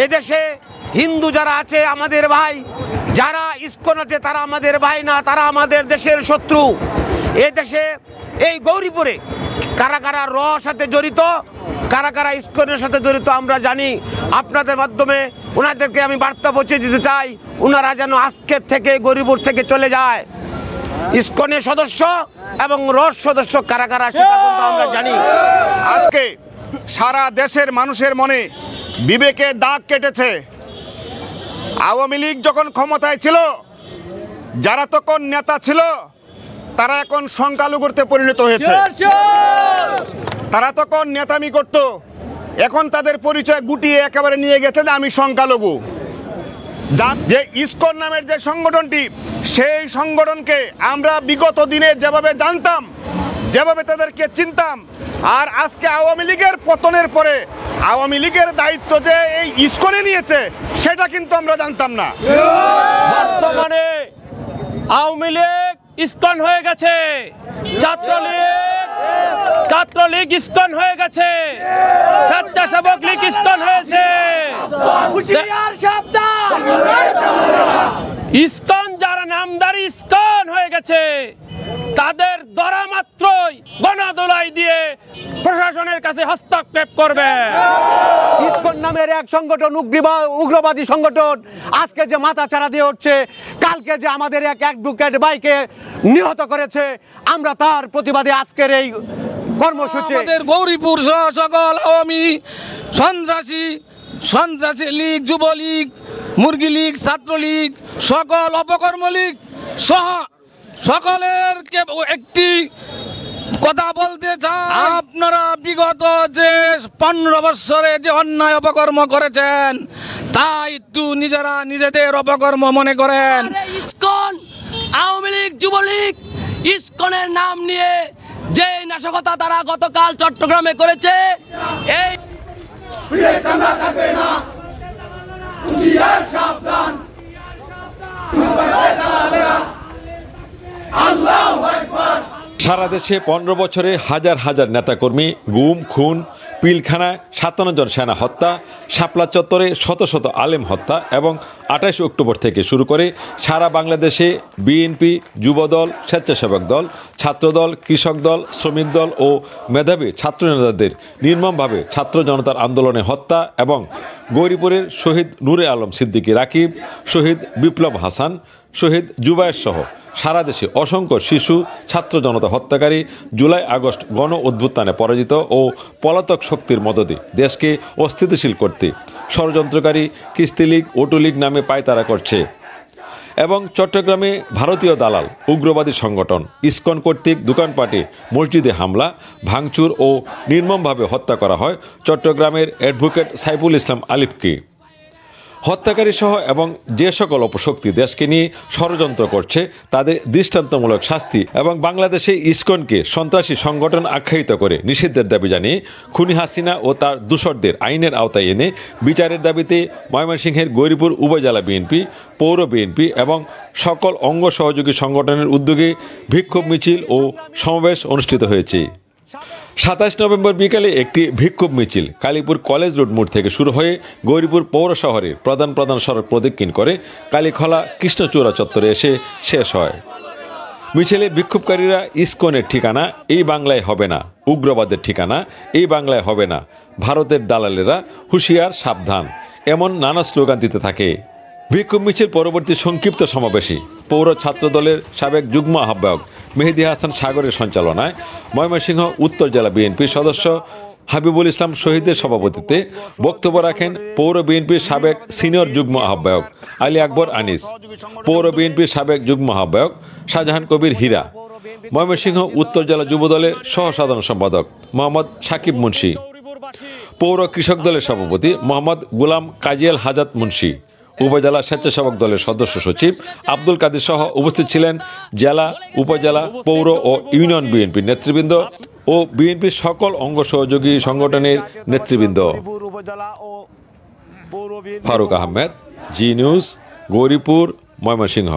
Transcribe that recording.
এদেশে হিন্দু যারা আছে আমাদের ভাই, যারা ইসকন আছে তারা আমাদের ভাই না, তারা আমাদের দেশের শত্রু। এদেশে এই গৌরীপুরে কারা কারা র সাথে জড়িত, কারা কারা ইসকনের সাথে জড়িত আমরা জানি। আপনাদের মাধ্যমে ওনাদেরকে আমি বার্তা পৌঁছে দিতে চাই, ওনারা যেন আজকের থেকে গৌরীপুর থেকে চলে যায়। ইসকনের সদস্য এবং রস সদস্য কারা কারা সেটা কিন্তু আমরা জানি। আজকে সারা দেশের মানুষের মনে বিবেকে দাগ কেটেছে। আওয়ামী লীগ যখন ক্ষমতায় ছিল, যারা তখন নেতা ছিল তারা এখন সংখ্যালঘুতে পরিণত হয়েছে। তারা তখন নেতামি করত, এখন তাদের পরিচয় গুটিয়ে একেবারে নিয়ে গেছে যে আমি সংখ্যালঘু। যে ইসকন নামের যে সংগঠনটি, সেই সংগঠনকে আমরা বিগত দিনে যেভাবে জানতাম, যেভাবে তাদেরকে চিনতাম, আর আজকে আওয়ামী লীগের পতনের পরে আওয়ামী লীগের দায়িত্ব যে এই ইসকনে নিয়েছে সেটা কিন্তু আমরা জানতাম না। বর্তমানে আওয়ামী লীগ ইসকন হয়ে গেছে, ছাত্রলীগ ইসকন হয়ে গেছে, স্বেচ্ছাসেবক লীগ ইসকন হয়েছে। ইসকন যারা নামদারি ইসকন হয়ে গেছে তাদের ধরা মাত্রই গণদোলাই দিয়ে প্রশাসনের কাছে হস্তক্ষেপ করবে। ইসকন নামের এক সংগঠন, উগ্রবাদী সংগঠন, আজকে যে মাথাচাড়া দিয়ে উঠছে, কালকে যে আমাদের এক অ্যাডভোকেট ভাইকে নিহত করেছে, আমরা তার প্রতিবাদে আজকের এই কর্মসূচি। আমাদের গৌরীপুর সহ সকল আওয়ামী সন্ত্রাসী লীগ, যুবলীগ, মুরগি লীগ, ছাত্রলীগ, সকল অপকর্ম লীগ সহ সকলের একটি কথা বলতে চাই। আপনারা বিগত যে 15 বৎসরে যে অন্যায় অপকর্ম করেছেন, তাই তো নিজেরা নিজেদের অপকর্ম মনে করেন। ইসকন, আওয়ামী লীগ, যুবলীগ, ইসকনের নাম নিয়ে যে নাশকতা তারা গতকাল চট্টগ্রামে করেছে, এই সারা দেশে 15 বছরে হাজার হাজার নেতাকর্মী গুম, খুন, পিলখানায় 57 জন সেনা হত্যা, শাপলা চত্বরে শত শত আলেম হত্যা এবং 28 অক্টোবর থেকে শুরু করে সারা বাংলাদেশে বিএনপি, যুবদল, স্বেচ্ছাসেবক দল, ছাত্রদল, কৃষক দল, শ্রমিক দল ও মেধাবী ছাত্রনেতাদের নির্মমভাবে ছাত্র জনতার আন্দোলনে হত্যা এবং গৌরীপুরের শহীদ নূরে আলম সিদ্দিকী রাকিব, শহীদ বিপ্লব হাসান, শহীদ জুবায়ের সহ সারা দেশে অসংখ্য শিশু ছাত্র জনতা হত্যাকারী জুলাই আগস্ট গণ অভ্যুত্থানে পরাজিত ও পলাতক শক্তির মদদে দেশকে অস্থিতিশীল করতে ষড়যন্ত্রকারী কিস্তি লীগ, অটো লীগ নামে পায়তারা করছে এবং চট্টগ্রামে ভারতীয় দালাল উগ্রবাদী সংগঠন ইসকন কর্তৃক দোকানপাটে মসজিদে হামলা, ভাঙচুর ও নির্মমভাবে হত্যা করা হয় চট্টগ্রামের অ্যাডভোকেট সাইফুল ইসলাম আলিফকে। হত্যাকারী সহ এবং যে সকল অপশক্তি দেশকে নিয়ে ষড়যন্ত্র করছে তাদের দৃষ্টান্তমূলক শাস্তি এবং বাংলাদেশে ইসকনকে সন্ত্রাসী সংগঠন আখ্যায়িত করে নিষিদ্ধের দাবি জানিয়ে খুনি হাসিনা ও তার দূষরদের আইনের আওতায় এনে বিচারের দাবিতে ময়মনসিংহের গৌরীপুর উপজেলা বিএনপি, পৌর বিএনপি এবং সকল অঙ্গ সহযোগী সংগঠনের উদ্যোগে বিক্ষোভ মিছিল ও সমাবেশ অনুষ্ঠিত হয়েছে। 27 নভেম্বর বিকালে একটি বিক্ষোভ মিছিল কালীপুর কলেজ রোড মোড় থেকে শুরু হয়ে গৌরীপুর পৌর শহরের প্রধান সড়ক প্রদক্ষিণ করে কালীখলা কৃষ্ণচূড়া চত্বরে এসে শেষ হয়। মিছিলে বিক্ষোভকারীরা ইসকনের ঠিকানা এই বাংলায় হবে না, উগ্রবাদের ঠিকানা এই বাংলায় হবে না, ভারতের দালালেরা হুঁশিয়ার সাবধান, এমন নানা স্লোগান দিতে থাকে। বিক্ষোভ মিছিল পরবর্তী সংক্ষিপ্ত সমাবেশে পৌর ছাত্রদলের সাবেক যুগ্ম আহ্বায়ক মেহেদী হাসান সাগরের সঞ্চালনায় ময়মনসিংহ উত্তর জেলা বিএনপির সদস্য হাবিবুল ইসলাম শহীদের সভাপতিত্বে বক্তব্য রাখেন পৌর বিএনপির সাবেক সিনিয়র যুগ্ম আহ্বায়ক আলী আকবর আনিস, পৌর বিএনপির সাবেক যুগ্ম আহ্বায়ক শাহজাহান কবির হীরা, ময়মনসিংহ উত্তর জেলা যুবদলের সহ সাধারণ সম্পাদক মোহাম্মদ সাকিব মুন্সি, পৌর কৃষক দলের সভাপতি মোহাম্মদ গুলাম কাজিয়াল হাজাত মুন্সি, উপজেলা স্বেচ্ছাসেবক দলের সদস্য সচিব আব্দুল কাদের সহ উপস্থিত ছিলেন জেলা, উপজেলা, পৌর ও ইউনিয়ন বিএনপির নেতৃবৃন্দ ও বিএনপির সকল অঙ্গ সহযোগী সংগঠনের নেতৃবৃন্দ। ফারুক আহমেদ, জি নিউজ, গৌরীপুর, ময়মনসিংহ।